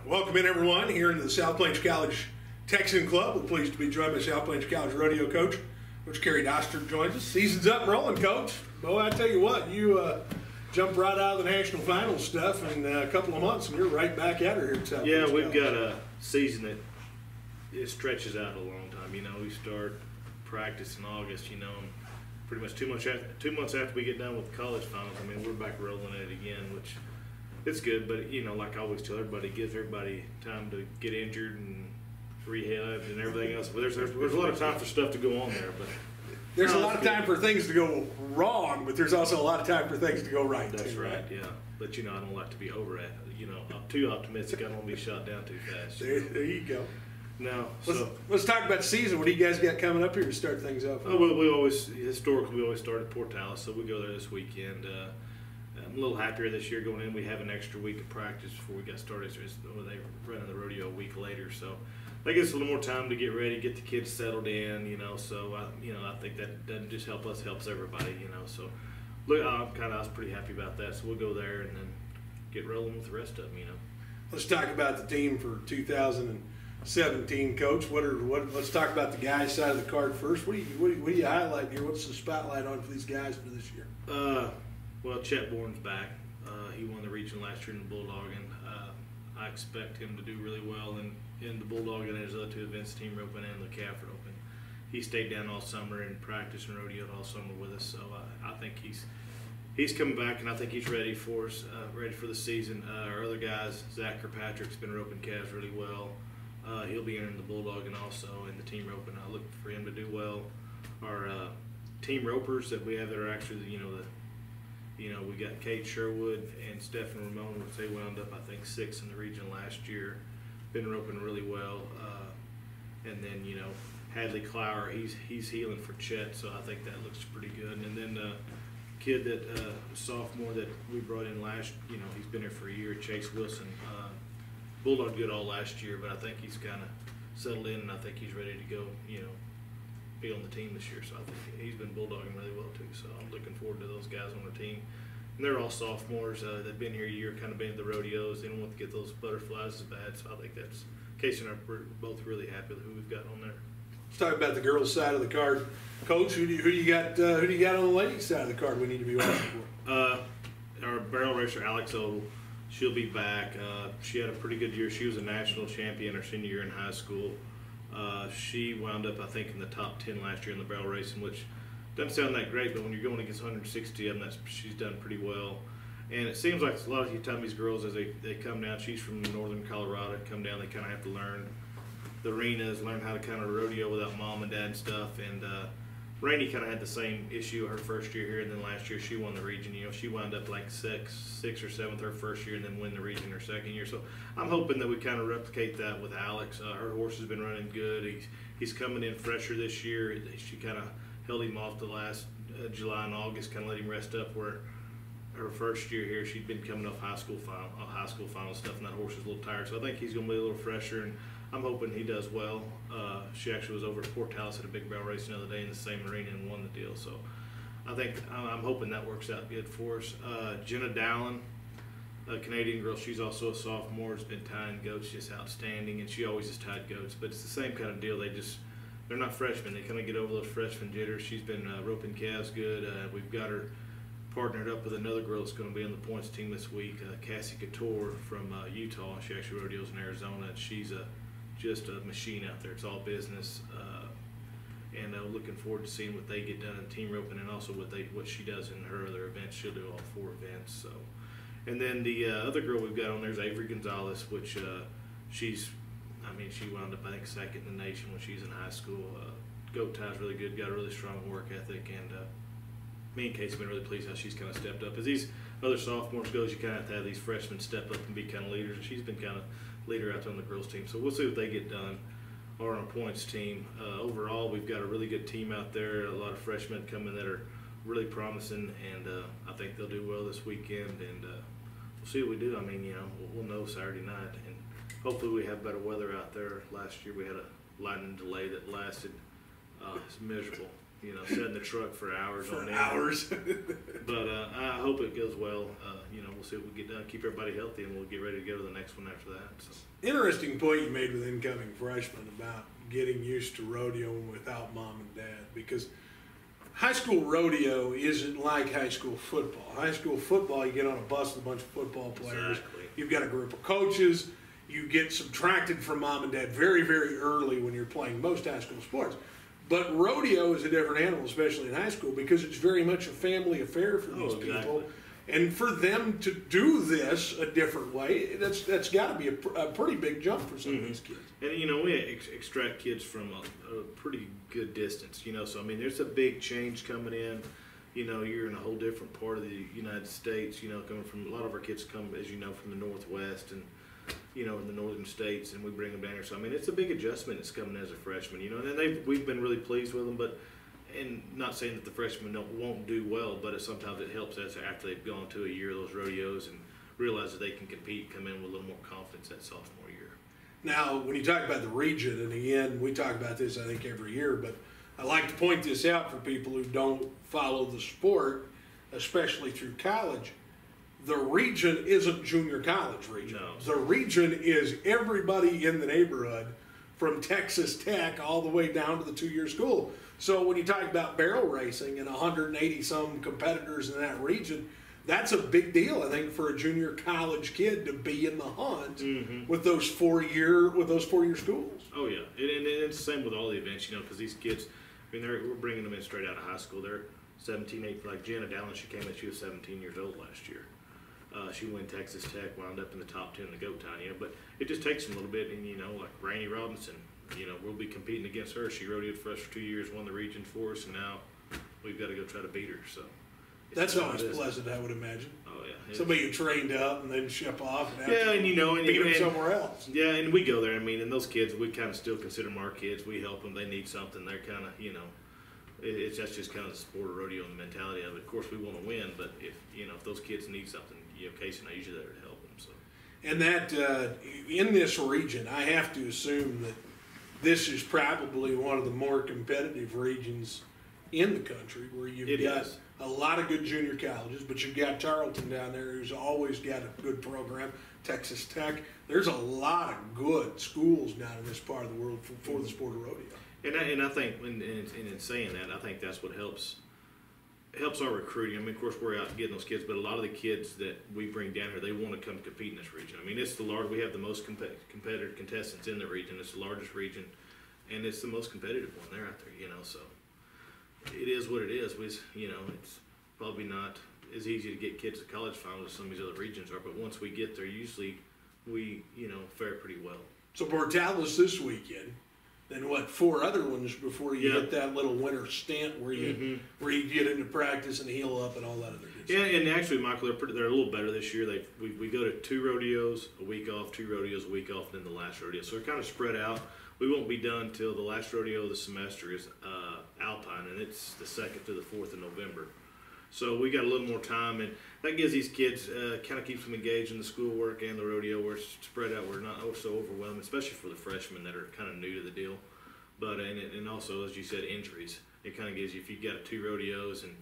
Welcome in, everyone, here into the South Plains College Texan Club. We're pleased to be joined by South Plains College Rodeo coach. Coach Kerry Doster joins us. Season's up and rolling, Coach. Boy, I tell you what, you jumped right out of the national finals stuff in a couple of months, and you're right back at her here at South Plains Yeah, we've College. got a season that it stretches out a long time. You know, we start practice in August, you know, and pretty much 2 months after we get done with the college finals, I mean, we're back rolling it again, which it's good, but, you know, like I always tell everybody, it gives everybody time to get injured and rehab and everything else. But there's a lot of time for stuff to go on there. But There's a lot of time for things to go wrong, but there's also a lot of time for things to go right. That's too, right, yeah. But, you know, I don't like to be too optimistic. I don't want to be shot down too fast. There you go. No, let's talk about the season. What do you guys got coming up here to start things off? Well, we always start at Port Alice, so we go there this weekend. I'm a little happier this year going in. We have an extra week of practice before we got started. So they run the rodeo a week later, so that gives us a little more time to get ready, get the kids settled in. You know, so I think that doesn't just help us, helps everybody. You know, so look, I was pretty happy about that. So we'll go there and then get rolling with the rest of them. You know, Let's talk about the team for 2017, Coach. Let's talk about the guys' side of the card first. What do you highlight here? What's the spotlight on for these guys for this year? Well, Chet Bourne's back. He won the region last year in the Bulldogging. I expect him to do really well in the Bulldogging and his other two events, Team Open and the Cafford Open. He stayed down all summer and practiced and rodeoed all summer with us, so I think he's coming back, and I think he's ready for us, ready for the season. Our other guys, Zach Kirkpatrick's been roping calves really well. He'll be entering the Bulldogging also in the Team Roping. I look for him to do well. Our team ropers that we have that are actually, we got Kate Sherwood and Stephen Ramon, which they wound up, I think, 6th in the region last year. Been roping really well. And then, Hadley Clower, he's healing for Chet, so I think that looks pretty good. And then kid that sophomore that we brought in last, he's been here for a year, Chase Wilson. Bulldog good all last year, but I think he's kind of settled in, and I think he's ready to go, be on the team this year. So I think he's been bulldogging really well too. So I'm looking forward to those guys on the team. And they're all sophomores. They've been here a year, kind of been at the rodeos. They don't want to get those butterflies as bad. So I think that's Casey and I are both really happy with who we've got on there. Let's talk about the girls' side of the card, Coach. Who do you got on the ladies' side of the card we need to be watching for? Our barrel racer Alex Odell, she'll be back. She had a pretty good year. She was a national champion her senior year in high school. She wound up, I think, in the top 10 last year in the barrel racing, which doesn't sound that great, but when you're going against 160 of them, she's done pretty well. And it seems like a lot of the time these girls, as they come down, she's from northern Colorado, come down, they kind of have to learn the arenas, learn how to kind of rodeo without mom and dad and stuff. And Rainey kind of had the same issue her first year here, and then last year she won the region. She wound up like sixth or seventh her first year, and then win the region her second year. So I'm hoping that we kind of replicate that with Alex. Her horse has been running good. He's coming in fresher this year. She kind of held him off the last July and August, kind of let him rest up. Where her first year here, she'd been coming off high school final stuff, and that horse is a little tired. So I think he's going to be a little fresher, and I'm hoping he does well. She actually was over at Port Alice at a big barrel race the other day in the same arena and won the deal. So I'm hoping that works out good for us. Jenna Dowling, a Canadian girl, she's also a sophomore, has been tying goats just outstanding, and she always has tied goats. But it's the same kind of deal. They're not freshmen. They kind of get over those freshman jitters. She's been roping calves good. We've got her partnered up with another girl that's going to be on the points team this week, Cassie Couture from Utah. She actually rodeos in Arizona, and she's just a machine out there. It's all business, and looking forward to seeing what they get done in team roping, and also what she does in her other events. She'll do all 4 events. So, and then the other girl we've got on there is Avery Gonzalez, which she wound up, I think, second in the nation when she's in high school. Goat tie's really good, got a really strong work ethic, and me and Casey have been really pleased how she's kind of stepped up. As these other sophomores goes, you kind of have to have these freshmen step up and be kind of leaders, and she's been kind of leader out there on the girls' team. So we'll see what they get done. Or on a points team. Overall, we've got a really good team out there. A lot of freshmen coming that are really promising, and I think they'll do well this weekend. And we'll see what we do. I mean, we'll know Saturday night, and hopefully we have better weather out there. Last year we had a lightning delay that lasted. It's miserable. Sit in the truck for hours For on end. hours. But I hope it goes well. We'll see what we get done. Keep everybody healthy, and we'll get ready to go to the next one after that. So. Interesting point you made with incoming freshmen about getting used to rodeo without mom and dad, because high school rodeo isn't like high school football. High school football, you get on a bus with a bunch of football players. Exactly. You've got a group of coaches. You get subtracted from mom and dad very, very early when you're playing most high school sports. But rodeo is a different animal, especially in high school, because it's very much a family affair for these people. And for them to do this a different way, that's got to be a pretty big jump for some of these kids. And, we extract kids from a pretty good distance, So, I mean, there's a big change coming in. You're in a whole different part of the United States, coming from, a lot of our kids come, as you know, from the Northwest and, in the northern states, and we bring them down here. So, I mean, it's a big adjustment that's coming as a freshman, and we've been really pleased with them, and not saying that the freshmen won't do well, but sometimes it helps us after they've gone to a year of those rodeos and realize that they can compete, come in with a little more confidence that sophomore year. Now, when you talk about the region, and again, we talk about this, I think, every year, but I like to point this out for people who don't follow the sport, especially through college. The region isn't junior college region. No. The region is everybody in the neighborhood from Texas Tech all the way down to the two-year school. So when you talk about barrel racing and 180-some competitors in that region, that's a big deal, I think, for a junior college kid to be in the hunt with those four-year schools. Oh yeah, and it's the same with all the events, because these kids, I mean, we're bringing them in straight out of high school. They're 17, 18. Like Jenna Dallin, she came in, she was 17 years old last year. She went Texas Tech, wound up in the top 10 in the GO Town, but it just takes them a little bit, and like Rainey Robinson, we'll be competing against her. She rodeoed for us for 2 years, won the region for us, and now we've got to go try to beat her. So that's always pleasant, I would imagine. Oh yeah, somebody you trained up and then ship off. And and beat them somewhere else. Yeah, and we go there. I mean, and those kids, we kind of still consider them our kids. We help them. They need something. They're kind of, that's just kind of the sport of rodeo and the mentality of it. Of course, we want to win, but if those kids need something, Casey and I usually there to help them. So. And that in this region, I have to assume that this is probably one of the more competitive regions in the country, where you've got a lot of good junior colleges, but you've got Tarleton down there, who's always got a good program. Texas Tech. There's a lot of good schools down in this part of the world for the sport of rodeo. And I think, and in saying that, I think that's what helps our recruiting. I mean, of course, we're out getting those kids, but a lot of the kids that we bring down here, they want to come compete in this region. I mean, it's we have the most competitive contestants in the region. It's the largest region, and it's the most competitive one. They're out there, so it is what it is. It's probably not as easy to get kids to college finals as some of these other regions are, but once we get there, usually we, fare pretty well. So Portales this weekend. Then what? 4 other ones before you hit that little winter stint where you get into practice and heal up and all that other good stuff. Yeah, and actually, Michael, they're a little better this year. We go to 2 rodeos a week off, 2 rodeos a week off, and then the last rodeo. So they're kind of spread out. We won't be done till the last rodeo of the semester is Alpine, and it's the 2nd to the 4th of November. So we got a little more time, and that gives these kids, kind of keeps them engaged in the schoolwork and the rodeo. We're spread out. We're not so overwhelmed, especially for the freshmen that are kind of new to the deal. But and also, as you said, injuries. It kind of gives you, if you got 2 rodeos and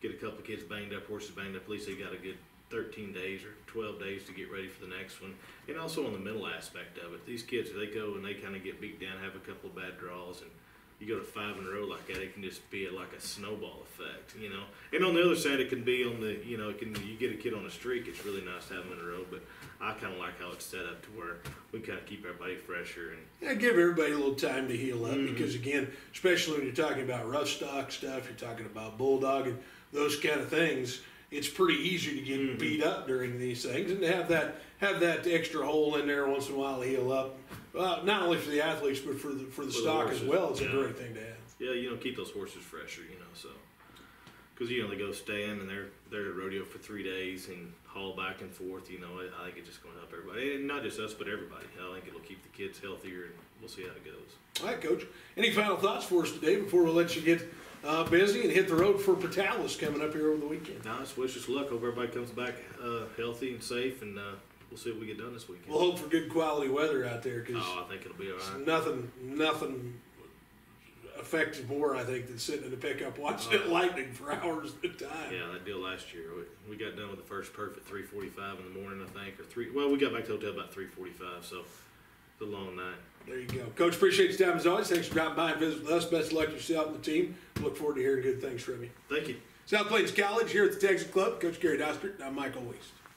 get a couple of kids banged up, horses banged up, at least they got a good 13 days or 12 days to get ready for the next one. And also on the mental aspect of it, these kids, they go and they kind of get beat down, have a couple of bad draws, and you go to 5 in a row like that, it can just be like a snowball effect, And on the other side, it can be on the, you get a kid on a streak, it's really nice to have them in a row, but I kind of like how it's set up to where we kind of keep everybody fresher. And give everybody a little time to heal up, because again, especially when you're talking about rough stock stuff, you're talking about bulldog and those kind of things, it's pretty easy to get beat up during these things, and to have that extra hole in there once in a while to heal up. Not only for the athletes, but for the stock as well. It's a great thing to have. Yeah, keep those horses fresher, so. Because, they go stand and they're at rodeo for 3 days and haul back and forth, I think it's just going to help everybody. And not just us, but everybody. I think it'll keep the kids healthier, and we'll see how it goes. All right, Coach. Any final thoughts for us today before we let you get busy and hit the road for Portales coming up here over the weekend? No, just wish us luck. Hope everybody comes back healthy and safe, and we'll see what we get done this weekend. We'll hope for good quality weather out there, because I think it'll be all right. Nothing effective more, I think, than sitting in the pickup watching it lightning for hours at a time. Yeah, that deal last year, we got done with the first perf at 3:45 in the morning, I think, or 3. Well, we got back to the hotel about 3:45, so it's a long night. There you go. Coach, appreciate your time as always. Thanks for dropping by and visiting with us. Best of luck to yourself and the team. Look forward to hearing good things from you. Thank you. South Plains College here at the Texan Club. Coach Kerry Doster. I'm Michael Wiiest.